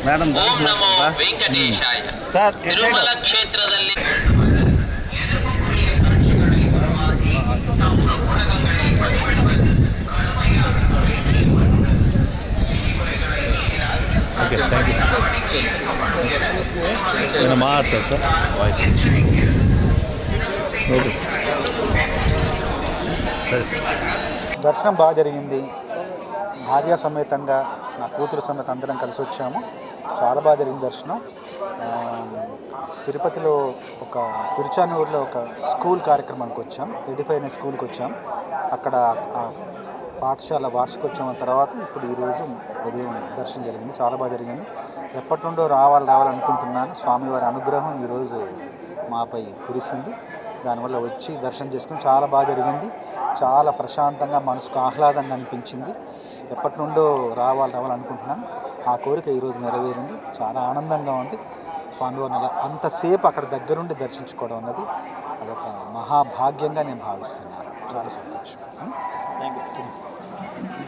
Madam ಓಂ ನಮೋ ವೆಂಕಟೇಶಾಯ. Sir Tirumala ಕ್ಷೇತ್ರದಲ್ಲಿ okay thank you నేను మాట్లాడతాను సార్ వాయిస్ ఓకే సరే దర్శనం బాగా జరిగింది. భార్య సమేతంగా నా కూతురు సమేత అందరం కలిసి వచ్చాము. చాలా బాగా జరిగింది దర్శనం. తిరుపతిలో ఒక తిరుచానూరులో ఒక స్కూల్ కార్యక్రమానికి వచ్చాం. ఎడిఫై అనే స్కూల్కి వచ్చాం. అక్కడ పాఠశాల వార్షికోత్సవం తర్వాత ఇప్పుడు ఈరోజు ఉదయం దర్శనం జరిగింది. చాలా బాగా జరిగింది. ఎప్పటి నుండో రావాలనుకుంటున్నాను. స్వామివారి అనుగ్రహం ఈరోజు మాపై కురిసింది. దానివల్ల వచ్చి దర్శనం చేసుకుని చాలా బాగా జరిగింది. చాలా ప్రశాంతంగా మనసుకు ఆహ్లాదంగా అనిపించింది. ఎప్పటి నుండో రావాలనుకుంటున్నాను. ఆ కోరిక ఈరోజు నెరవేరింది. చాలా ఆనందంగా ఉంది. స్వామివారిని అలా అంతసేపు అక్కడ దగ్గరుండి దర్శించుకోవడం అన్నది అదొక మహాభాగ్యంగా నేను భావిస్తున్నాను. చాలా సంతోషం. Thank you.